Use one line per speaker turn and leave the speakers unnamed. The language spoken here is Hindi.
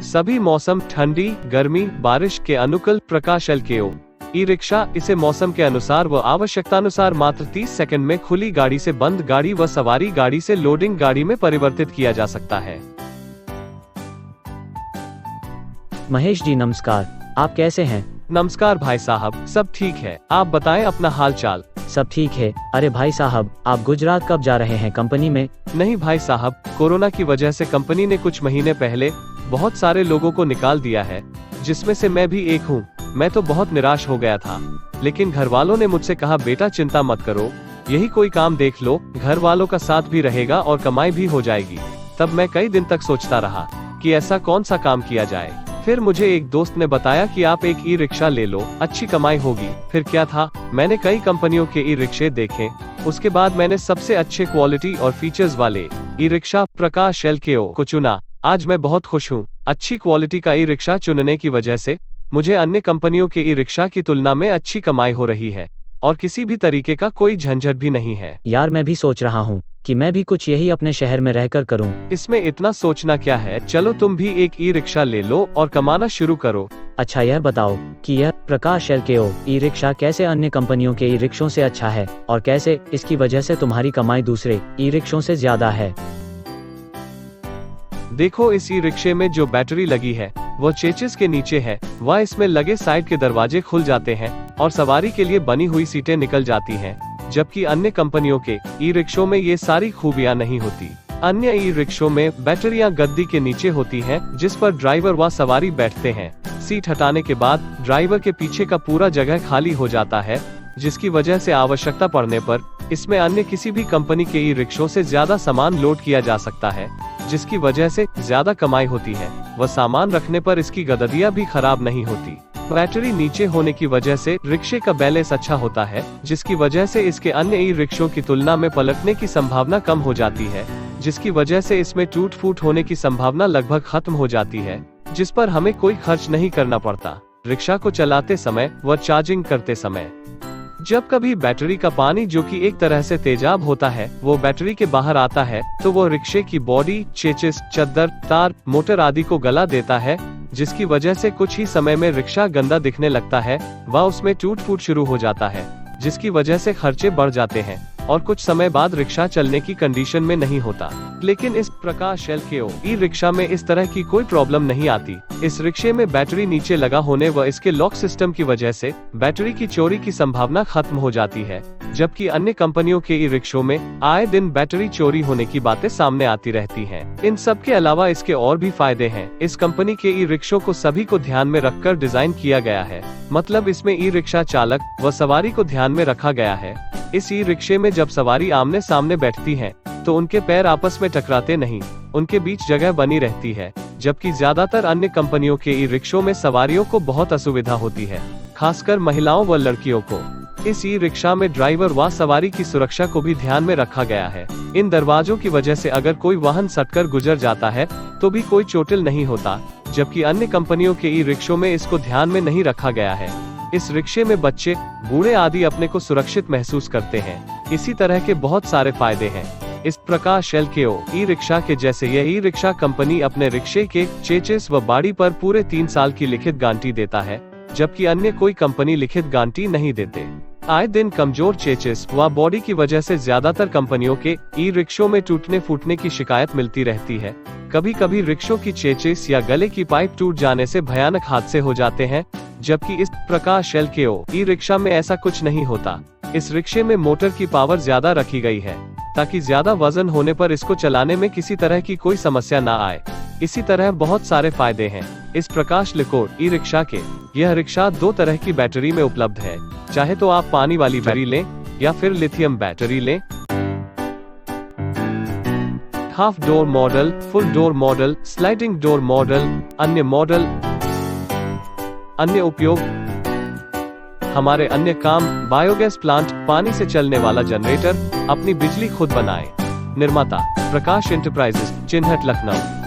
सभी मौसम, ठंडी, गर्मी, बारिश के अनुकूल प्रकाश एलकेओ ई रिक्शा। इसे मौसम के अनुसार व आवश्यकतानुसार मात्र 30 सेकंड में खुली गाड़ी से बंद गाड़ी व सवारी गाड़ी से लोडिंग गाड़ी में परिवर्तित किया जा सकता है।
महेश जी नमस्कार, आप कैसे हैं?
नमस्कार भाई साहब, सब ठीक है, आप बताएं अपना हाल चाल।
सब ठीक है। अरे भाई साहब, आप गुजरात कब जा रहे हैं कंपनी में?
नहीं भाई साहब, कोरोना की वजह से कंपनी ने कुछ महीने पहले बहुत सारे लोगों को निकाल दिया है, जिसमें से मैं भी एक हूँ। मैं तो बहुत निराश हो गया था, लेकिन घर वालों ने मुझसे कहा बेटा चिंता मत करो, यही कोई काम देख लो, घर वालों का साथ भी रहेगा और कमाई भी हो जाएगी। तब मैं कई दिन तक सोचता रहा कि ऐसा कौन सा काम किया जाए। फिर मुझे एक दोस्त ने बताया कि आप एक ई रिक्शा ले लो, अच्छी कमाई होगी। फिर क्या था, मैंने कई कंपनियों के ई रिक्शे देखे। उसके बाद मैंने सबसे अच्छे क्वालिटी और फीचर्स वाले ई रिक्शा प्रकाश एलकेओ को चुना। आज मैं बहुत खुश हूँ। अच्छी क्वालिटी का ई रिक्शा चुनने की वजह से मुझे अन्य कंपनियों के ई रिक्शा की तुलना में अच्छी कमाई हो रही है और किसी भी तरीके का कोई झंझट भी नहीं है।
यार मैं भी सोच रहा हूँ कि मैं भी कुछ यही अपने शहर में रहकर करूँ।
इसमें इतना सोचना क्या है, चलो तुम भी एक ई रिक्शा ले लो और कमाना शुरू करो।
अच्छा यह बताओ कि यह प्रकाश एलकेओ ई रिक्शा कैसे अन्य कंपनियों के ई रिक्शों से अच्छा है और कैसे इसकी वजह से तुम्हारी कमाई दूसरे ई रिक्शों से ज्यादा है?
देखो, इस ई रिक्शे में जो बैटरी लगी है वो चेचिस के नीचे है। वह इसमें लगे साइड के दरवाजे खुल जाते हैं और सवारी के लिए बनी हुई सीटें निकल जाती हैं, जबकि अन्य कंपनियों के ई रिक्शों में ये सारी खूबियां नहीं होती। अन्य ई रिक्शों में बैटरियां गद्दी के नीचे होती हैं, जिस पर ड्राइवर व सवारी बैठते हैं। सीट हटाने के बाद ड्राइवर के पीछे का पूरा जगह खाली हो जाता है, जिसकी वजह से आवश्यकता पड़ने पर इसमें अन्य किसी भी कंपनी के ई रिक्शों से ज्यादा सामान लोड किया जा सकता है, जिसकी वजह से ज्यादा कमाई होती है। व सामान रखने पर इसकी गद्दियां भी खराब नहीं होती। बैटरी नीचे होने की वजह से रिक्शे का बैलेंस अच्छा होता है, जिसकी वजह से इसके अन्य ई रिक्शों की तुलना में पलटने की संभावना कम हो जाती है, जिसकी वजह से इसमें टूट फूट होने की संभावना लगभग खत्म हो जाती है, जिस पर हमें कोई खर्च नहीं करना पड़ता रिक्शा को चलाते समय व चार्जिंग करते समय। जब कभी बैटरी का पानी, जो कि एक तरह से तेजाब होता है, वो बैटरी के बाहर आता है, तो वो रिक्शे की बॉडी, चेचिस, चद्दर, तार, मोटर आदि को गला देता है, जिसकी वजह से कुछ ही समय में रिक्शा गंदा दिखने लगता है व उसमें टूट फूट शुरू हो जाता है, जिसकी वजह से खर्चे बढ़ जाते हैं और कुछ समय बाद रिक्शा चलने की कंडीशन में नहीं होता। लेकिन इस प्रकाश एलकेओ ई रिक्शा में इस तरह की कोई प्रॉब्लम नहीं आती। इस रिक्शे में बैटरी नीचे लगा होने व इसके लॉक सिस्टम की वजह से बैटरी की चोरी की संभावना खत्म हो जाती है, जबकि अन्य कंपनियों के ई रिक्शों में आए दिन बैटरी चोरी होने की बातें सामने आती रहती हैं। इन सब के अलावा इसके और भी फायदे हैं। इस कंपनी के ई रिक्शों को सभी को ध्यान में रखकर डिजाइन किया गया है, मतलब इसमें ई रिक्शा चालक व सवारी को ध्यान में रखा गया है। इस ई रिक्शे में जब सवारी आमने सामने बैठती है तो उनके पैर आपस में टकराते नहीं, उनके बीच जगह बनी रहती है, जबकि ज्यादातर अन्य कंपनियों के ई रिक्शों में सवारियों को बहुत असुविधा होती है, खासकर महिलाओं व लड़कियों को। इस ई रिक्शा में ड्राइवर व सवारी की सुरक्षा को भी ध्यान में रखा गया है। इन दरवाजों की वजह से अगर कोई वाहन सटकर गुजर जाता है तो भी कोई चोटिल नहीं होता, जबकि अन्य कंपनियों के ई रिक्शों में इसको ध्यान में नहीं रखा गया है। इस रिक्शे में बच्चे, बूढ़े आदि अपने को सुरक्षित महसूस करते हैं। इसी तरह के बहुत सारे फायदे हैं इस प्रकाश एलकेओ ई रिक्शा के। जैसे यह ई रिक्शा कंपनी अपने रिक्शे के चेचिस व बॉडी पर पूरे 3 साल की लिखित गारंटी देता है, जबकि अन्य कोई कंपनी लिखित गारंटी नहीं देते। आए दिन कमजोर चेचिस व बॉडी की वजह से ज्यादातर कंपनियों के ई रिक्शों में टूटने फूटने की शिकायत मिलती रहती है। कभी कभी रिक्शों की चेचिस या गले की पाइप टूट जाने से भयानक हादसे हो जाते हैं, जबकि इस प्रकाश एलकेओ ई रिक्शा में ऐसा कुछ नहीं होता। इस रिक्शे में मोटर की पावर ज्यादा रखी गई है, ताकि ज्यादा वजन होने पर इसको चलाने में किसी तरह की कोई समस्या ना आए। इसी तरह बहुत सारे फायदे हैं इस प्रकाश एलकेओ ई रिक्शा के। यह रिक्शा 2 तरह की बैटरी में उपलब्ध है, चाहे तो आप पानी वाली बैटरी लें या फिर लिथियम बैटरी लें। Half door model, full door model, sliding door model, अन्य मॉडल। अन्य उपयोग, हमारे अन्य काम, बायोगैस प्लांट, पानी से चलने वाला जनरेटर, अपनी बिजली खुद बनाएं। निर्माता प्रकाश एंटरप्राइजेस, चिन्हट, लखनऊ।